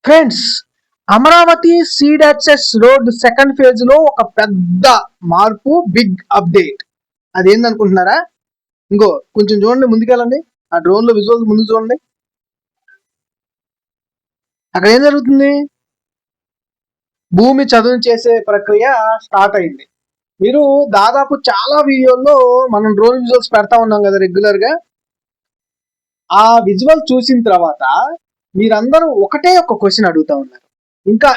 Friends, Amaravati seed access road second phase లో ఒక పెద్ద మార్పు, బిగ్ అప్డేట్. అదేందనుకుంటున్నారా? ఇంకో కొంచెం చూడండి, ముందుకెళ్ళండి. ఆ డ్రోన్ లో విజువల్స్ ముందు చూడండి. అక్కడ ఏం జరుగుతుంది? భూమి చదును చేసే ప్రక్రియ స్టార్ట్ అయింది. మీరు దాదాపు చాలా వీడియోల్లో మనం డ్రోన్ విజువల్స్ పెడతా ఉన్నాం కదా రెగ్యులర్ గా. ఆ విజువల్ చూసిన తర్వాత మీరందరూ ఒకటే ఒక క్వశ్చన్ అడుగుతా ఉన్నారు. ఇంకా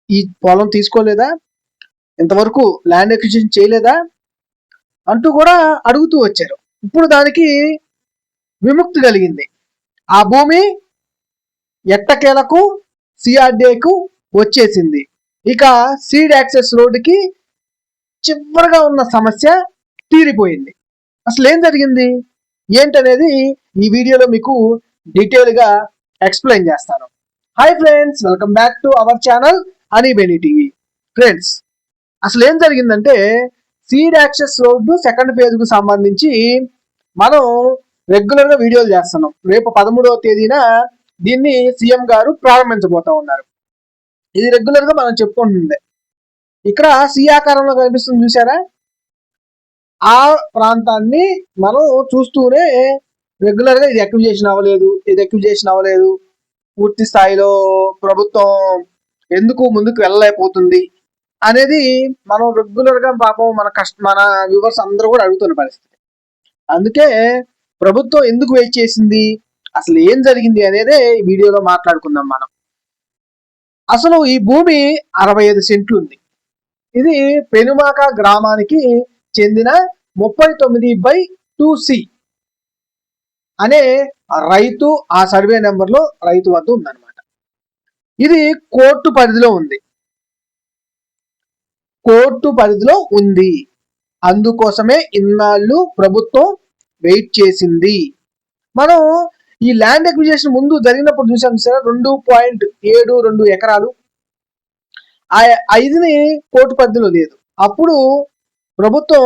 ఈ పొలం తీసుకోలేదా, ఇంతవరకు ల్యాండ్ ఎక్విజిషన్ చేయలేదా అంటూ కూడా అడుగుతూ వచ్చారు. ఇప్పుడు దానికి విముక్తి కలిగింది. ఆ భూమి ఎట్టకేలకు సిఆర్డీఏకు వచ్చేసింది. ఇక సీడ్ యాక్సెస్ రోడ్డుకి చివరిగా ఉన్న సమస్య తీరిపోయింది. అసలు ఏం జరిగింది ఏంటనేది ఈ వీడియోలో మీకు డీటెయిల్ గా ఎక్స్ప్లెయిన్ చేస్తాను. Hi friends, welcome back to our channel హనీబెనీ టీవీ. ఫ్రెండ్స్, అసలు ఏం జరిగిందంటే seed access road second phase కు సంబంధించి మనం రెగ్యులర్ గా వీడియోలు చేస్తున్నాం. రేపు 13వ తేదీన దీన్ని సీఎం గారు ప్రారంభించబోతా ఉన్నారు. ఇది రెగ్యులర్ గా మనం చెప్పుకుంటుంది. ఇక్కడ సి ఆకారంలో కనిపిస్తుంది, చూసారా? ఆ ప్రాంతాన్ని మనం చూస్తూనే రెగ్యులర్ గా ఇది ఎక్విజేషన్ అవ్వలేదు, పూర్తి స్థాయిలో ప్రభుత్వం ఎందుకు ముందుకు వెళ్ళలేకపోతుంది అనేది మనం రెగ్యులర్ గా పాపం మన వ్యూవర్స్ అందరూ కూడా అడుగుతున్న పరిస్థితి. అందుకే ప్రభుత్వం ఎందుకు వెయిట్ చేసింది, అసలు ఏం జరిగింది అనేదే ఈ వీడియోలో మాట్లాడుకుందాం మనం. అసలు ఈ భూమి 65 సెంట్లు ఉంది. ఇది పెనుమాక గ్రామానికి చెందిన 39/2C అనే రైతు, ఆ సర్వే నెంబర్ లో రైతు వద్ద ఉందన్నమాట. ఇది కోర్టు పరిధిలో ఉంది. అందుకోసమే ఇన్నాళ్ళు ప్రభుత్వం వెయిట్ చేసింది. మనం ఈ ల్యాండ్ ఎక్విజిషన్ ముందు జరిగినప్పుడు చూసాం సార్, 2.72 ఎకరాలు. ఆ 5ని కోర్టు పరిధిలో లేదు. అప్పుడు ప్రభుత్వం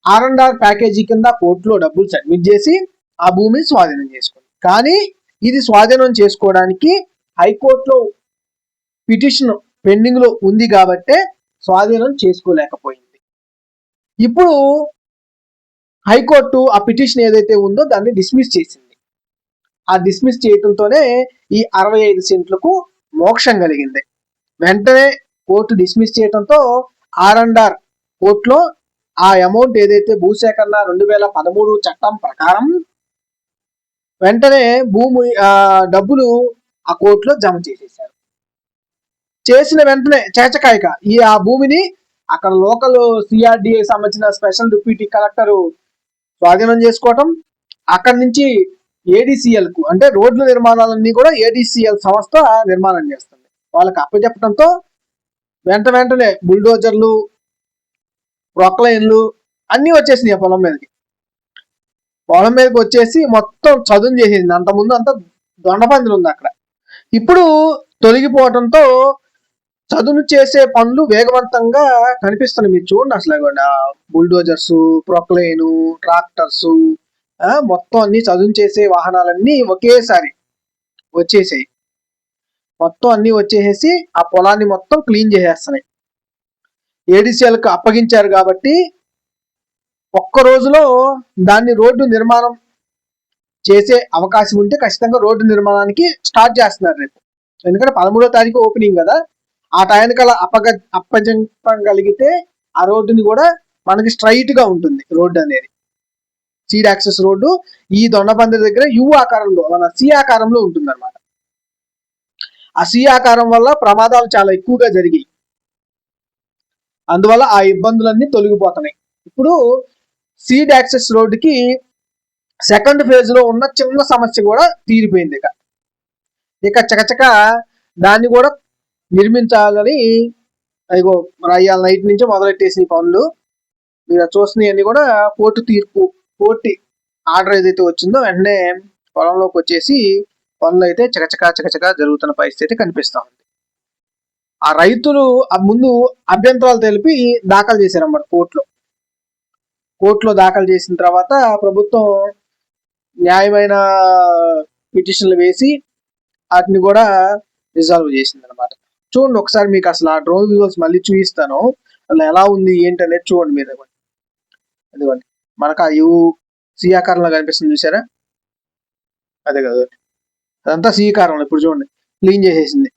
R&R ప్యాకేజీ కింద కోర్టులో డబ్బులు సబ్మిట్ చేసి ఆ భూమిని స్వాధీనం చేసుకుంది. కానీ ఇది స్వాధీనం చేసుకోవడానికి హైకోర్టులో పిటిషన్ పెండింగ్ లో ఉంది కాబట్టే స్వాధీనం చేసుకోలేకపోయింది. ఇప్పుడు హైకోర్టు ఆ పిటిషన్ ఏదైతే ఉందో దాన్ని డిస్మిస్ చేసింది. ఆ డిస్మిస్ చేయడంతోనే ఈ 65 సెంట్లకు మోక్షం కలిగింది. వెంటనే కోర్టు డిస్మిస్ చేయడంతో R&R కోర్టులో ఆ అమౌంట్ ఏదైతే భూసేకరణ 2013 చట్టం ప్రకారం వెంటనే భూమి డబ్బులు ఆ కోర్టులో జమ చేసేసారు. చేసిన వెంటనే చేచకాయక ఆ భూమిని అక్కడ లోకల్ సిఆర్డిఏ సంబంధించిన స్పెషల్ డిప్యూటీ కలెక్టర్ స్వాధీనం చేసుకోవటం, అక్కడి నుంచి ఏడీసీఎల్ కు, అంటే రోడ్ల నిర్మాణాలన్నీ కూడా ఏడీసీఎల్ సంస్థ నిర్మాణం చేస్తుంది. వాళ్ళకి అప్పచెప్పడంతో వెంటనే బుల్డోజర్లు, ప్రొక్లైన్లు అన్నీ వచ్చేసినాయి పొలం మీదకి వచ్చేసి మొత్తం చదును చేసేసింది. అంతకుముందు అంతా దొండపందులు ఉంది అక్కడ. ఇప్పుడు తొలగిపోవడంతో చదును చేసే పనులు వేగవంతంగా కనిపిస్తున్నాయి. మీరు చూడండి, అసలు బుల్డోజర్స్, ప్రొక్లైన్, ట్రాక్టర్స్, మొత్తం అన్ని చదును చేసే వాహనాలన్నీ ఒకేసారి వచ్చేసాయి. మొత్తం అన్ని వచ్చేసేసి ఆ పొలాన్ని మొత్తం క్లీన్ చేసేస్తున్నాయి. ఏడీసీఎల్కి అప్పగించారు కాబట్టి ఒక్క రోజులో దాన్ని రోడ్డు నిర్మాణం చేసే అవకాశం ఉంటే ఖచ్చితంగా రోడ్డు నిర్మాణానికి స్టార్ట్ చేస్తున్నారు రేపు. ఎందుకంటే 13వ తారీఖు ఓపెనింగ్ కదా. ఆ టైంకి అలా అప్పగించగలిగితే ఆ రోడ్డుని కూడా మనకి స్ట్రైట్ గా ఉంటుంది. రోడ్డు అనేది సీడ్ యాక్సెస్ రోడ్డు ఈ దొండపందిరి దగ్గర యు ఆకారంలో, మన సి ఆకారంలో ఉంటుంది అనమాట. ఆ సి ఆకారం వల్ల ప్రమాదాలు చాలా ఎక్కువగా జరిగాయి. అందువల్ల ఆ ఇబ్బందులన్నీ తొలగిపోతున్నాయి. ఇప్పుడు సీడ్ యాక్సెస్ రోడ్డుకి సెకండ్ ఫేజ్ లో ఉన్న చిన్న సమస్య కూడా తీరిపోయింది. ఇక చకచక దాన్ని కూడా నిర్మించాలని అదిగో ఇవాళ నైట్ నుంచి మొదలెట్టేసిన పనులు. మీరు చూసినవన్నీ కూడా కోర్టు ఆర్డర్ ఏదైతే వచ్చిందో వెంటనే పొలంలోకి వచ్చేసి పనులు అయితే చకచకా జరుగుతున్న పరిస్థితి కనిపిస్తా ఉంది. ఆ రైతులు ముందు అభ్యంతరాలు తెలిపి దాఖలు చేశారన్నమాట కోర్టులో దాఖలు చేసిన తర్వాత ప్రభుత్వం న్యాయమైన పిటిషన్లు వేసి వాటిని కూడా రిజాల్వ్ చేసింది అనమాట. చూడండి ఒకసారి మీకు అసలు ఆ డ్రోన్ విజువల్స్ మళ్ళీ చూపిస్తాను, అలా ఎలా ఉంది ఏంటి అనేది చూడండి మీరు. ఇదిగోండి మనకు ఆ సి ఆకారంలో కనిపిస్తుంది చూసారా, అదే కదా, అదంతా సి ఆకారంలో. ఇప్పుడు చూడండి క్లీన్ చేసేసింది,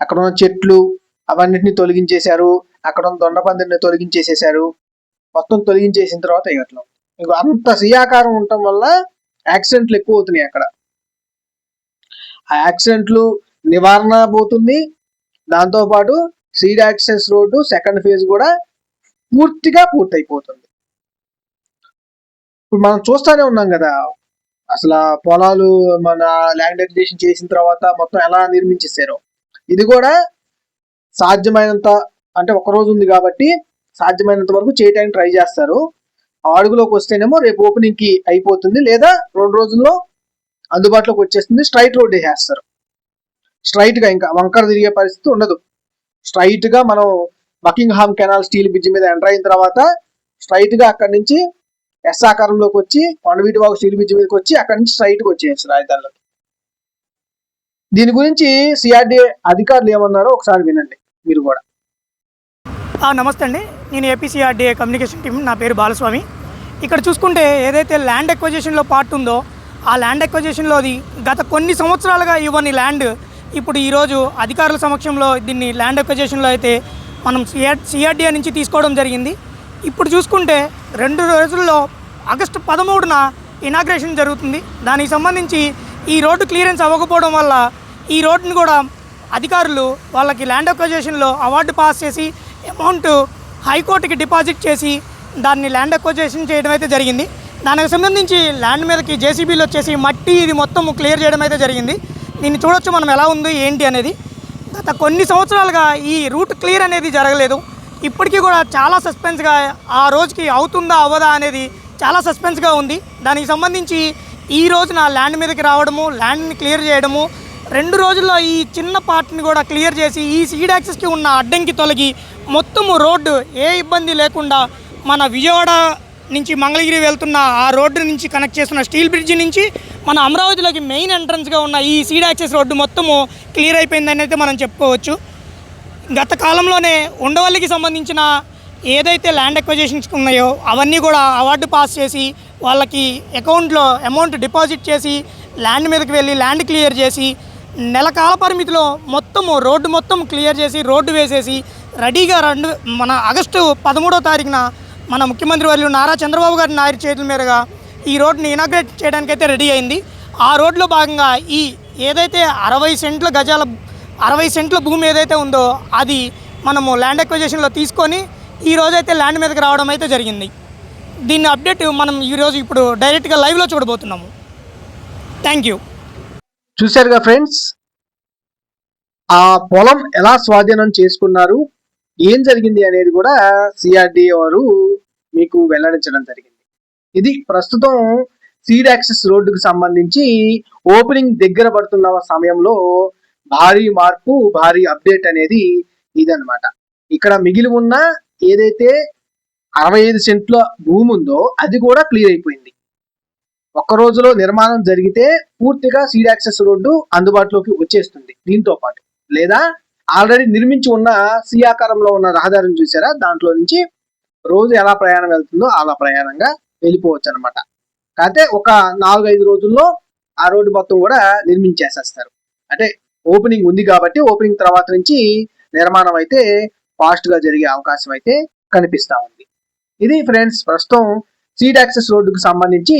అక్కడ ఉన్న చెట్లు అవన్నిటిని తొలగించేశారు, అక్కడ ఉన్న దొండపందిని తొలగించేసేసారు. మొత్తం తొలగించేసిన తర్వాత ఇట్లా ఇంకో అంత సి ఆకారం ఉండటం వల్ల యాక్సిడెంట్లు ఎక్కువ అవుతున్నాయి అక్కడ. ఆ యాక్సిడెంట్లు నివారణ పోతుంది, దాంతోపాటు seed access road second phase కూడా పూర్తిగా పూర్తయిపోతుంది. ఇప్పుడు మనం చూస్తూనే ఉన్నాం కదా, అసలు పొలాలు మన ల్యాండ్ ఎక్విజిషన్ చేసిన తర్వాత మొత్తం ఎలా నిర్మించేసారో. ఇది కూడా సాధ్యమైనంత, అంటే ఒక రోజు ఉంది కాబట్టి సాధ్యమైనంత వరకు చేయడానికి ట్రై చేస్తారు. అడుగులోకి వస్తేనేమో రేపు ఓపెనింగ్ కి అయిపోతుంది, లేదా 2 రోజుల్లో అందుబాటులోకి వచ్చేస్తుంది. స్ట్రైట్ రోడ్ వేసేస్తారు, స్ట్రైట్ గా, ఇంకా వంకర తిరిగే పరిస్థితి ఉండదు. స్ట్రైట్ గా మనం బకింగ్హామ్ కెనాల్ స్టీల్ బ్రిడ్జ్ మీద ఎంటర్ అయిన తర్వాత స్ట్రైట్ గా అక్కడి నుంచి ఎస్ ఆకారంలోకి వచ్చి కొండవీటివాగు స్టీల్ బ్రిడ్జ్ మీదకి వచ్చి అక్కడి నుంచి స్ట్రైట్ గా వచ్చేయచ్చు రాజధానిలోకి. దీని గురించి సిఆర్డీఏ అధికారులు ఏమన్నారో ఒకసారి వినండి మీరు కూడా. నమస్తే అండి, నేను ఏపీసీఆర్డీఏ కమ్యూనికేషన్ టీమ్, నా పేరు బాలస్వామి. ఇక్కడ చూసుకుంటే ఏదైతే ల్యాండ్ ఎక్విజిషన్లో పార్ట్ ఉందో, ఆ ల్యాండ్ ఎక్విజిషన్లోది గత కొన్ని సంవత్సరాలుగా ఇవ్వని ల్యాండ్ ఇప్పుడు ఈరోజు అధికారుల సమక్షంలో దీన్ని ల్యాండ్ ఎక్విజిషన్లో అయితే మనం సిఆర్డీఏ నుంచి తీసుకోవడం జరిగింది. ఇప్పుడు చూసుకుంటే 2 రోజుల్లో ఆగస్టు 13న ఇనాగ్రేషన్ జరుగుతుంది. దానికి సంబంధించి ఈ రోడ్డు క్లియరెన్స్ అవ్వకపోవడం వల్ల ఈ రోడ్డుని కూడా అధికారులు వాళ్ళకి ల్యాండ్ ఎక్విజిషన్లో అవార్డు పాస్ చేసి అమౌంట్ హైకోర్టుకి డిపాజిట్ చేసి దాన్ని ల్యాండ్ ఎక్విజిషన్ చేయడం అయితే జరిగింది. దానికి సంబంధించి ల్యాండ్ మీదకి జేసీబీలు వచ్చేసి మట్టి ఇది మొత్తం క్లియర్ చేయడం అయితే జరిగింది. దీన్ని చూడొచ్చు మనం ఎలా ఉంది ఏంటి అనేది. గత కొన్ని సంవత్సరాలుగా ఈ రూట్ క్లియర్ అనేది జరగలేదు. ఇప్పటికీ కూడా చాలా సస్పెన్స్గా, ఆ రోజుకి అవుతుందా అవ్వదా అనేది చాలా సస్పెన్స్గా ఉంది. దానికి సంబంధించి ఈ రోజున ల్యాండ్ మీదకి రావడము, ల్యాండ్ని క్లియర్ చేయడము, 2 రోజుల్లో ఈ చిన్న పార్ట్ని కూడా క్లియర్ చేసి ఈ సీడ్ యాక్సెస్కి ఉన్న అడ్డంకి తొలగి మొత్తము రోడ్డు ఏ ఇబ్బంది లేకుండా మన విజయవాడ నుంచి మంగళగిరి వెళ్తున్న ఆ రోడ్డు నుంచి కనెక్ట్ చేస్తున్న స్టీల్ బ్రిడ్జ్ నుంచి మన అమరావతిలోకి మెయిన్ ఎంట్రన్స్గా ఉన్న ఈ సీడ్ యాక్సెస్ రోడ్డు మొత్తము క్లియర్ అయిపోయిందని అయితే మనం చెప్పుకోవచ్చు. గత కాలంలోనే ఉండవల్లికి సంబంధించిన ఏదైతే ల్యాండ్ ఎక్విజిషన్స్ ఉన్నాయో అవన్నీ కూడా అవార్డు పాస్ చేసి వాళ్ళకి అకౌంట్లో అమౌంట్ డిపాజిట్ చేసి ల్యాండ్ మీదకి వెళ్ళి ల్యాండ్ క్లియర్ చేసి నెల కాల పరిమితిలో మొత్తము రోడ్డు మొత్తం క్లియర్ చేసి రోడ్డు వేసేసి రెడీగా మన ఆగస్టు 13వ తారీఖున మన ముఖ్యమంత్రి వర్యులు నారా చంద్రబాబు గారి నాయుడు చేతుల మీదుగా ఈ రోడ్ని ఇనాగ్రేట్ చేయడానికైతే రెడీ అయింది. ఆ రోడ్లో భాగంగా ఈ ఏదైతే 60 సెంట్ల భూమి ఏదైతే ఉందో అది మనము ల్యాండ్ ఎక్విజిషన్లో తీసుకొని ఈ రోజైతే ల్యాండ్ మీదకి రావడం అయితే జరిగింది. దీన్ని అప్డేట్ మనం ఈరోజు ఇప్పుడు డైరెక్ట్గా లైవ్లో చూడబోతున్నాము. Thank you. చూశారుగా ఫ్రెండ్స్, ఆ పొలం ఎలా స్వాధీనం చేసుకున్నారు, ఏం జరిగింది అనేది కూడా సిఆర్డీఏ వారు మీకు వెల్లడించడం జరిగింది. ఇది ప్రస్తుతం సీడ్ యాక్సెస్ రోడ్డుకు సంబంధించి ఓపెనింగ్ దగ్గర పడుతున్న సమయంలో భారీ మార్పు, భారీ అప్డేట్ అనేది ఇదన్నమాట. ఇక్కడ మిగిలి ఉన్న ఏదైతే 65 సెంట్ల భూమి ఉందో అది కూడా క్లియర్ అయిపోయింది. ఒక్క రోజులో నిర్మాణం జరిగితే పూర్తిగా సీడ్ యాక్సెస్ రోడ్డు అందుబాటులోకి వచ్చేస్తుంది. దీంతో పాటు లేదా ఆల్రెడీ నిర్మించి ఉన్న సి ఆకారంలో ఉన్న రహదారిని చూసారా, దాంట్లో నుంచి రోజు ఎలా ప్రయాణం వెళ్తుందో అలా ప్రయాణంగా వెళ్ళిపోవచ్చు అనమాట. కాకపోతే ఒక 4-5 రోజుల్లో ఆ రోడ్డు మొత్తం కూడా నిర్మించేసేస్తారు. అంటే ఓపెనింగ్ ఉంది కాబట్టి ఓపెనింగ్ తర్వాత నుంచి నిర్మాణం అయితే ఫాస్ట్ గా జరిగే అవకాశం అయితే కనిపిస్తా ఉంది. ఇది ఫ్రెండ్స్ ప్రస్తుతం సీడ్ యాక్సెస్ రోడ్డుకు సంబంధించి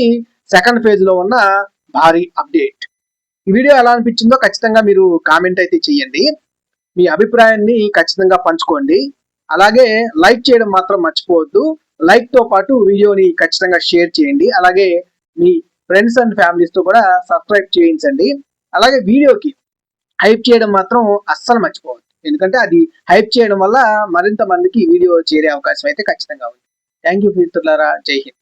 సెకండ్ ఫేజ్ లో ఉన్న భారీ అప్డేట్. ఈ వీడియో ఎలా అనిపించిందో ఖచ్చితంగా మీరు కామెంట్ అయితే చేయండి. మీ అభిప్రాయాన్ని ఖచ్చితంగా పంచుకోండి. అలాగే లైక్ చేయడం మాత్రం మర్చిపోవద్దు. లైక్ తో పాటు వీడియోని ఖచ్చితంగా షేర్ చేయండి. అలాగే మీ ఫ్రెండ్స్ అండ్ ఫ్యామిలీస్ తో కూడా సబ్స్క్రైబ్ చేయించండి. అలాగే వీడియోకి హైప్ చేయడం మాత్రం అస్సలు మర్చిపోవద్దు. ఎందుకంటే అది హైప్ చేయడం వల్ల మరింత మందికి వీడియో చేరే అవకాశం అయితే ఖచ్చితంగా ఉంది. థ్యాంక్ యూ మిత్రులారా, జై హింద్.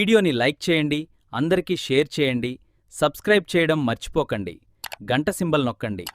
వీడియోని లైక్ చేయండి, అందరికీ షేర్ చేయండి, సబ్స్క్రైబ్ చేయడం మర్చిపోకండి, గంట సింబల్ నొక్కండి.